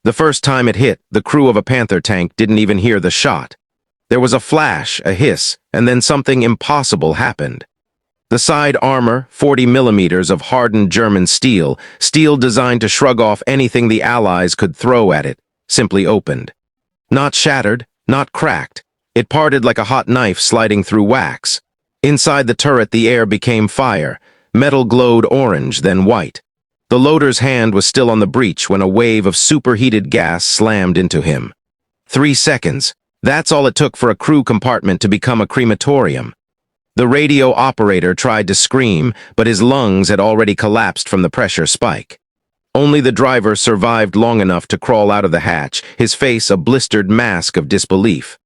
The first time it hit, the crew of a Panther tank didn't even hear the shot. There was a flash, a hiss, and then something impossible happened. The side armor, 40 millimeters of hardened German steel designed to shrug off anything the Allies could throw at it, simply opened. Not shattered, not cracked. It parted like a hot knife sliding through wax. Inside the turret, the air became fire. Metal glowed orange, then white. The loader's hand was still on the breech when a wave of superheated gas slammed into him. 3 seconds. That's all it took for a crew compartment to become a crematorium. The radio operator tried to scream, but his lungs had already collapsed from the pressure spike. Only the driver survived long enough to crawl out of the hatch, his face a blistered mask of disbelief.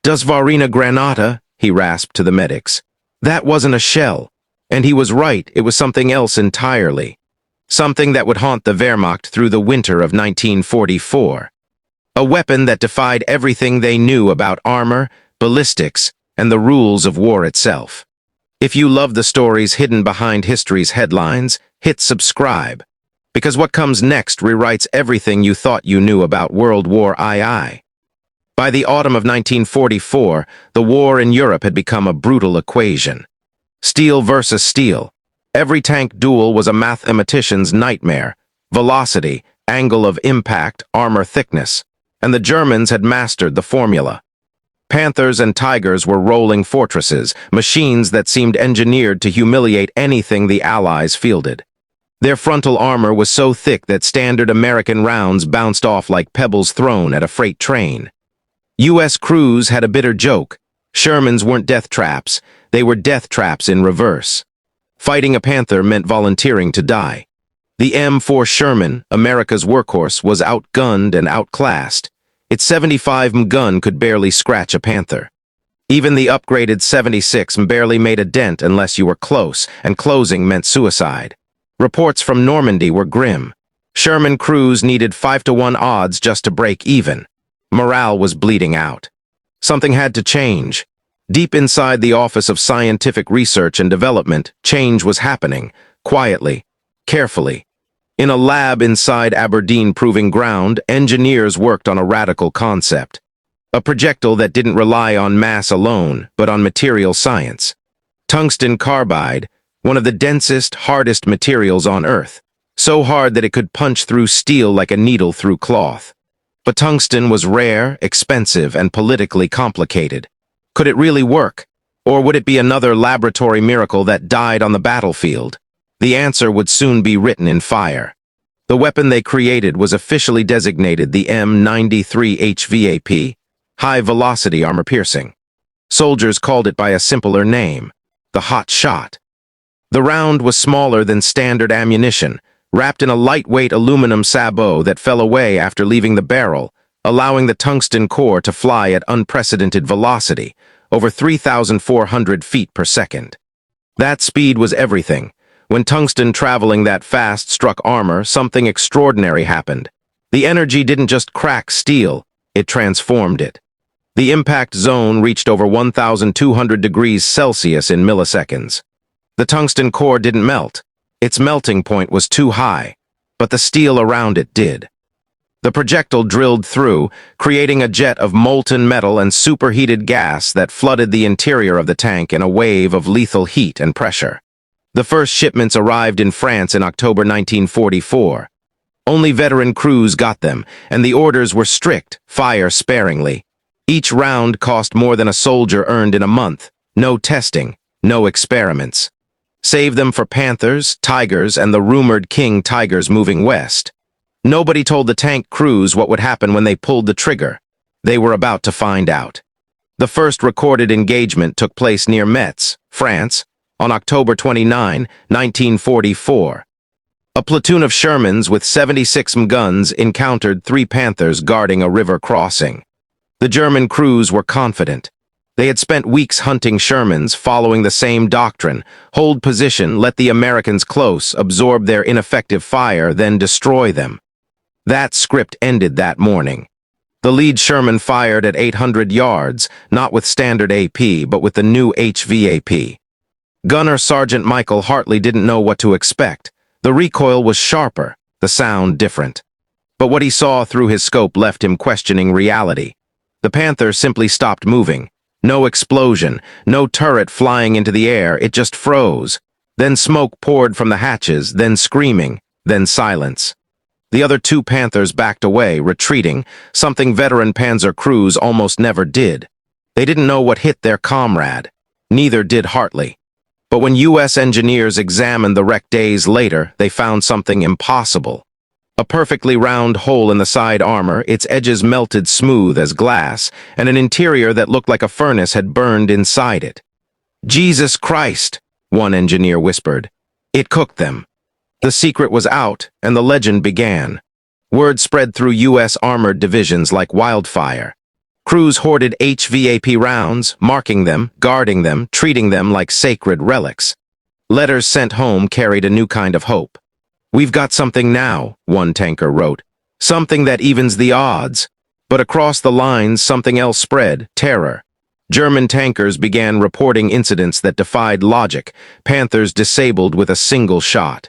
"Das war eine Granate," he rasped to the medics. That wasn't a shell. And he was right, it was something else entirely. Something that would haunt the Wehrmacht through the winter of 1944. A weapon that defied everything they knew about armor, ballistics, and the rules of war itself. If you love the stories hidden behind history's headlines, hit subscribe. Because what comes next rewrites everything you thought you knew about World War II. By the autumn of 1944, the war in Europe had become a brutal equation. Steel versus steel. Every tank duel was a mathematician's nightmare. Velocity, angle of impact, armor thickness. And the Germans had mastered the formula. Panthers and Tigers were rolling fortresses, machines that seemed engineered to humiliate anything the Allies fielded. Their frontal armor was so thick that standard American rounds bounced off like pebbles thrown at a freight train. U.S. crews had a bitter joke. Shermans weren't death traps, they were death traps in reverse. Fighting a Panther meant volunteering to die. The M4 Sherman, America's workhorse, was outgunned and outclassed. Its 75 gun could barely scratch a Panther. Even the upgraded 76 barely made a dent unless you were close, and closing meant suicide. Reports from Normandy were grim. Sherman crews needed 5-to-1 odds just to break even. Morale was bleeding out. Something had to change. Deep inside the Office of Scientific Research and Development, change was happening, quietly, carefully. In a lab inside Aberdeen Proving Ground, engineers worked on a radical concept. A projectile that didn't rely on mass alone, but on material science. Tungsten carbide, one of the densest, hardest materials on Earth. So hard that it could punch through steel like a needle through cloth. But tungsten was rare, expensive, and politically complicated. Could it really work? Or would it be another laboratory miracle that died on the battlefield? The answer would soon be written in fire. The weapon they created was officially designated the M93 HVAP, high-velocity armor-piercing. Soldiers called it by a simpler name, the hot shot. The round was smaller than standard ammunition, wrapped in a lightweight aluminum sabot that fell away after leaving the barrel, allowing the tungsten core to fly at unprecedented velocity, over 3,400 feet per second. That speed was everything. When tungsten traveling that fast struck armor, something extraordinary happened. The energy didn't just crack steel, it transformed it. The impact zone reached over 1,200 degrees Celsius in milliseconds. The tungsten core didn't melt. Its melting point was too high, but the steel around it did. The projectile drilled through, creating a jet of molten metal and superheated gas that flooded the interior of the tank in a wave of lethal heat and pressure. The first shipments arrived in France in October 1944. Only veteran crews got them, and the orders were strict, fire sparingly. Each round cost more than a soldier earned in a month. No testing, no experiments. Save them for Panthers, Tigers, and the rumored King Tigers moving west. Nobody told the tank crews what would happen when they pulled the trigger. They were about to find out. The first recorded engagement took place near Metz, France, on October 29, 1944. A platoon of Shermans with 76 guns encountered 3 Panthers guarding a river crossing. The German crews were confident. They had spent weeks hunting Shermans, following the same doctrine: hold position, let the Americans close, absorb their ineffective fire, then destroy them. That script ended that morning. The lead Sherman fired at 800 yards, not with standard AP, but with the new HVAP. Gunner Sergeant Michael Hartley didn't know what to expect. The recoil was sharper, the sound different. But what he saw through his scope left him questioning reality. The Panther simply stopped moving. No explosion, no turret flying into the air, it just froze. Then smoke poured from the hatches, then screaming, then silence. The other two Panthers backed away, retreating, something veteran Panzer crews almost never did. They didn't know what hit their comrade. Neither did Hartley. But when U.S. engineers examined the wreck days later, they found something impossible. A perfectly round hole in the side armor, its edges melted smooth as glass, and an interior that looked like a furnace had burned inside it. "Jesus Christ," one engineer whispered. It cooked them. The secret was out, and the legend began. Word spread through U.S. armored divisions like wildfire. Crews hoarded HVAP rounds, marking them, guarding them, treating them like sacred relics. Letters sent home carried a new kind of hope. "We've got something now," one tanker wrote. "Something that evens the odds." But across the lines, something else spread, terror. German tankers began reporting incidents that defied logic, Panthers disabled with a single shot.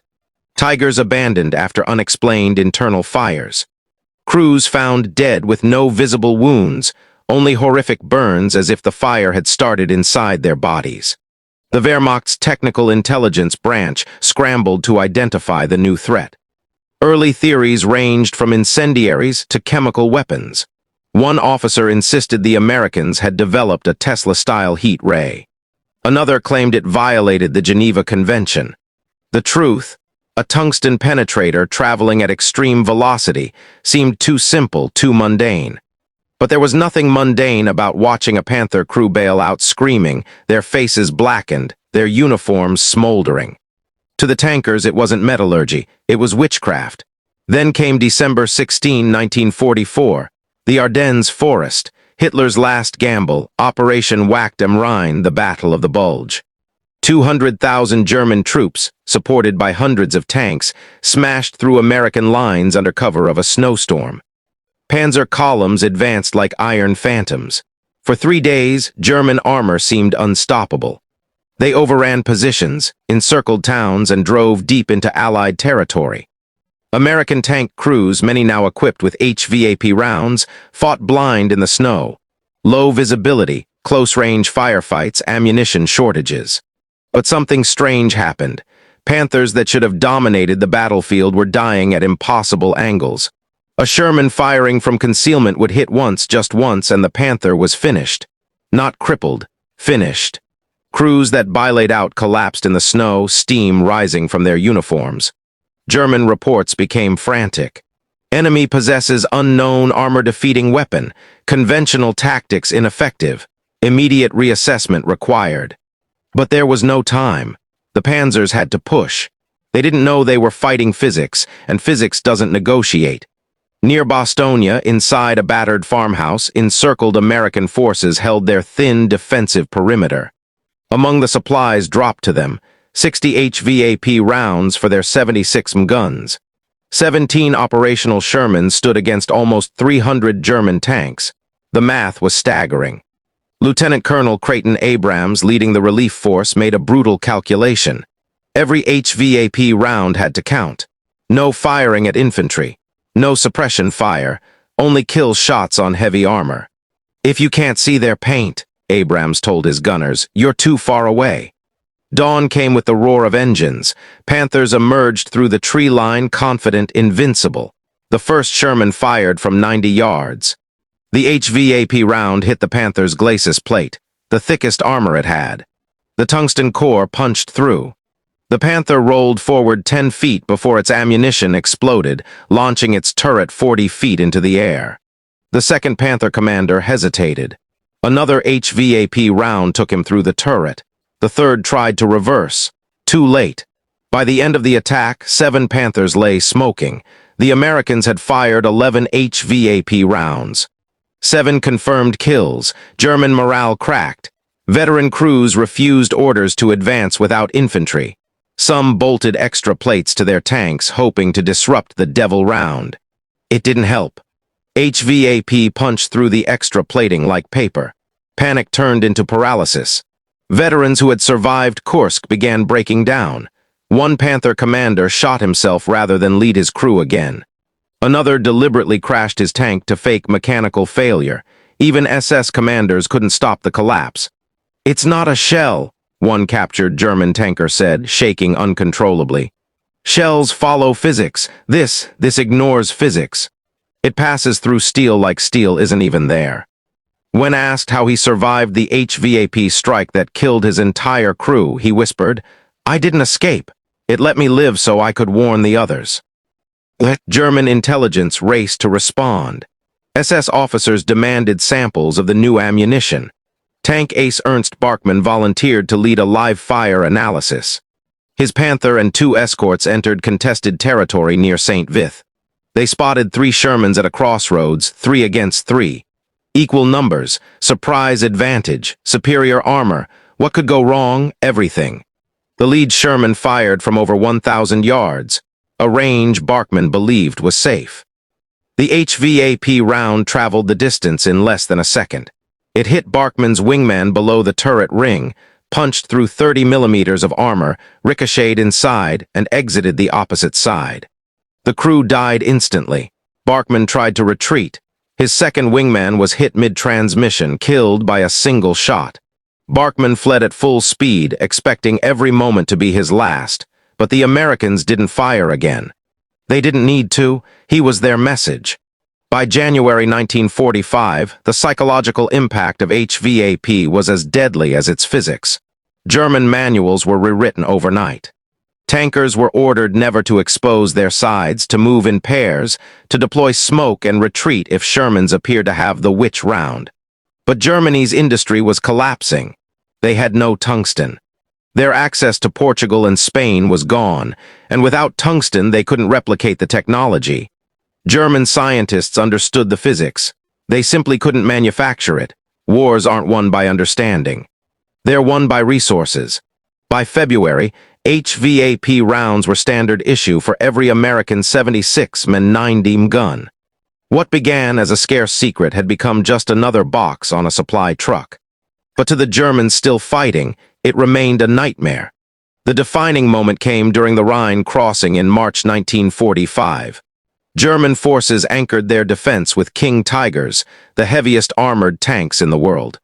Tigers abandoned after unexplained internal fires. Crews found dead with no visible wounds, only horrific burns as if the fire had started inside their bodies. The Wehrmacht's technical intelligence branch scrambled to identify the new threat. Early theories ranged from incendiaries to chemical weapons. One officer insisted the Americans had developed a Tesla-style heat ray. Another claimed it violated the Geneva Convention. The truth, a tungsten penetrator traveling at extreme velocity, seemed too simple, too mundane. But there was nothing mundane about watching a Panther crew bail out screaming, their faces blackened, their uniforms smoldering. To the tankers, it wasn't metallurgy, it was witchcraft. Then came December 16, 1944, the Ardennes forest, Hitler's last gamble, Operation Whacked am Rhein, the Battle of the Bulge. 200,000 German troops, supported by hundreds of tanks, smashed through American lines under cover of a snowstorm. Panzer columns advanced like iron phantoms. For 3 days, German armor seemed unstoppable. They overran positions, encircled towns, and drove deep into Allied territory. American tank crews, many now equipped with HVAP rounds, fought blind in the snow. Low visibility, close-range firefights, ammunition shortages. But something strange happened. Panthers that should have dominated the battlefield were dying at impossible angles. A Sherman firing from concealment would hit once, just once, and the Panther was finished. Not crippled, finished. Crews that bilayed out collapsed in the snow, steam rising from their uniforms. German reports became frantic. Enemy possesses unknown armor-defeating weapon, conventional tactics ineffective, immediate reassessment required. But there was no time. The Panzers had to push. They didn't know they were fighting physics, and physics doesn't negotiate. Near Bostonia, inside a battered farmhouse, encircled American forces held their thin defensive perimeter. Among the supplies dropped to them, 60 HVAP rounds for their 76 guns. 17 operational Shermans stood against almost 300 German tanks. The math was staggering. Lieutenant Colonel Creighton Abrams, leading the relief force, made a brutal calculation. Every HVAP round had to count. No firing at infantry. No suppression fire, only kill shots on heavy armor. "If you can't see their paint," Abrams told his gunners, "you're too far away." Dawn came with the roar of engines. Panthers emerged through the tree line, confident, invincible. The first Sherman fired from 90 yards. The HVAP round hit the Panther's glacis plate, the thickest armor it had. The tungsten core punched through. The Panther rolled forward 10 feet before its ammunition exploded, launching its turret 40 feet into the air. The second Panther commander hesitated. Another HVAP round took him through the turret. The third tried to reverse. Too late. By the end of the attack, 7 Panthers lay smoking. The Americans had fired 11 HVAP rounds. 7 confirmed kills. German morale cracked. Veteran crews refused orders to advance without infantry. Some bolted extra plates to their tanks, hoping to disrupt the devil round. It didn't help. HVAP punched through the extra plating like paper. Panic turned into paralysis. Veterans who had survived Kursk began breaking down. One Panther commander shot himself rather than lead his crew again. Another deliberately crashed his tank to fake mechanical failure. Even SS commanders couldn't stop the collapse. "It's not a shell," one captured German tanker said, shaking uncontrollably. "Shells follow physics. This ignores physics. It passes through steel like steel isn't even there." When asked how he survived the HVAP strike that killed his entire crew, he whispered, "I didn't escape. It let me live so I could warn the others." German intelligence raced to respond. SS officers demanded samples of the new ammunition. Tank ace Ernst Bachmann volunteered to lead a live-fire analysis. His Panther and 2 escorts entered contested territory near St. Vith. They spotted 3 Shermans at a crossroads, 3 against 3. Equal numbers, surprise advantage, superior armor. What could go wrong? Everything. The lead Sherman fired from over 1,000 yards, a range Bachmann believed was safe. The HVAP round traveled the distance in less than a second. It hit Bachmann's wingman below the turret ring, punched through 30 millimeters of armor, ricocheted inside, and exited the opposite side. The crew died instantly. Bachmann tried to retreat. His second wingman was hit mid-transmission, killed by a single shot. Bachmann fled at full speed, expecting every moment to be his last, but the Americans didn't fire again. They didn't need to. He was their message. By January 1945, the psychological impact of HVAP was as deadly as its physics. German manuals were rewritten overnight. Tankers were ordered never to expose their sides, to move in pairs, to deploy smoke and retreat if Shermans appeared to have the witch round. But Germany's industry was collapsing. They had no tungsten. Their access to Portugal and Spain was gone, and without tungsten they couldn't replicate the technology. German scientists understood the physics. They simply couldn't manufacture it. Wars aren't won by understanding. They're won by resources. By February, HVAP rounds were standard issue for every American 76 M93 gun. What began as a scarce secret had become just another box on a supply truck. But to the Germans still fighting, it remained a nightmare. The defining moment came during the Rhine crossing in March 1945. German forces anchored their defense with King Tigers, the heaviest armored tanks in the world.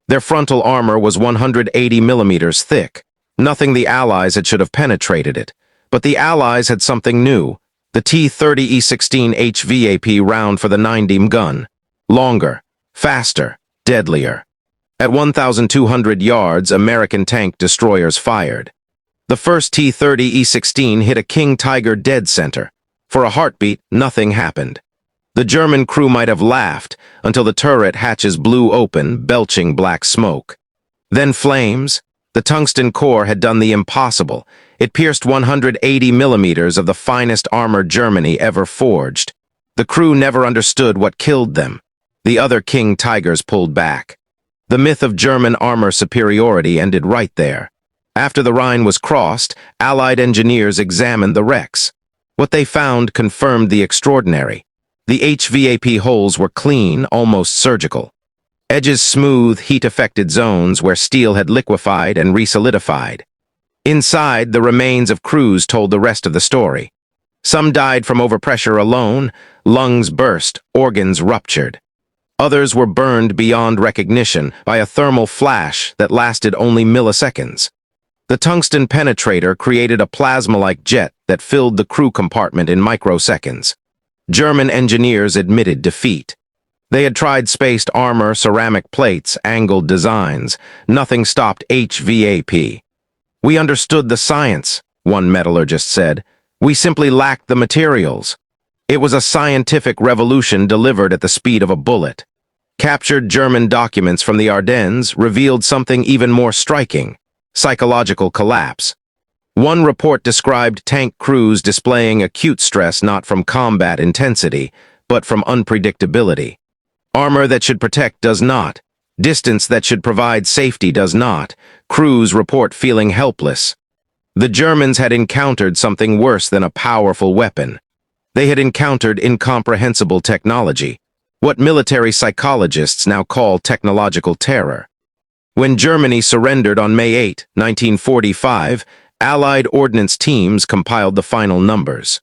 Their frontal armor was 180 millimeters thick. Nothing the Allies had should have penetrated it. But the Allies had something new, the T-30 E16 HVAP round for the 9mm gun. Longer, faster, deadlier. At 1,200 yards, American tank destroyers fired. The first T-30 E16 hit a King Tiger dead center. For a heartbeat, nothing happened. The German crew might have laughed until the turret hatches blew open, belching black smoke. Then flames. The tungsten core had done the impossible. It pierced 180 millimeters of the finest armor Germany ever forged. The crew never understood what killed them. The other King Tigers pulled back. The myth of German armor superiority ended right there. After the Rhine was crossed, Allied engineers examined the wrecks. What they found confirmed the extraordinary. The HVAP holes were clean, almost surgical. Edges smooth, heat-affected zones where steel had liquefied and resolidified. Inside, the remains of crews told the rest of the story. Some died from overpressure alone, lungs burst, organs ruptured. Others were burned beyond recognition by a thermal flash that lasted only milliseconds. The tungsten penetrator created a plasma-like jet that filled the crew compartment in microseconds. German engineers admitted defeat. They had tried spaced armor, ceramic plates, angled designs. Nothing stopped HVAP. "We understood the science," one metallurgist said. "We simply lacked the materials." It was a scientific revolution delivered at the speed of a bullet. Captured German documents from the Ardennes revealed something even more striking: psychological collapse. One report described tank crews displaying acute stress not from combat intensity, but from unpredictability. Armor that should protect does not. Distance that should provide safety does not. Crews report feeling helpless. The Germans had encountered something worse than a powerful weapon. They had encountered incomprehensible technology, what military psychologists now call technological terror. When Germany surrendered on May 8, 1945, Allied ordnance teams compiled the final numbers.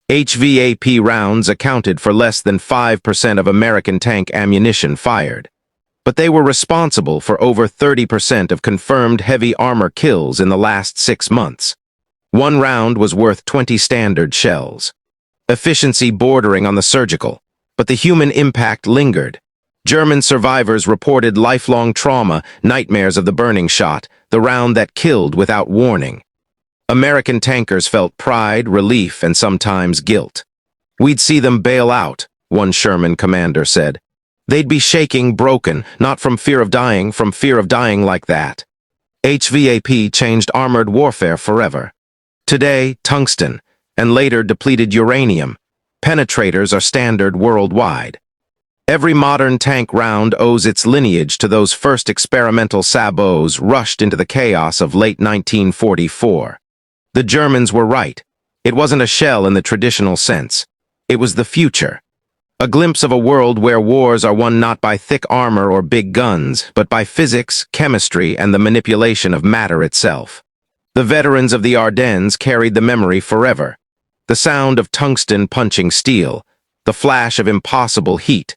HVAP rounds accounted for less than 5% of American tank ammunition fired, but they were responsible for over 30% of confirmed heavy armor kills in the last 6 months. One round was worth 20 standard shells. Efficiency bordering on the surgical, but the human impact lingered. German survivors reported lifelong trauma, nightmares of the burning shot, the round that killed without warning. American tankers felt pride, relief, and sometimes guilt. "We'd see them bail out," one Sherman commander said. "They'd be shaking, broken, not from fear of dying, from fear of dying like that." HVAP changed armored warfare forever. Today, tungsten, and later depleted uranium, penetrators are standard worldwide. Every modern tank round owes its lineage to those first experimental sabots rushed into the chaos of late 1944. The Germans were right. It wasn't a shell in the traditional sense. It was the future. A glimpse of a world where wars are won not by thick armor or big guns, but by physics, chemistry, and the manipulation of matter itself. The veterans of the Ardennes carried the memory forever. The sound of tungsten punching steel, the flash of impossible heat,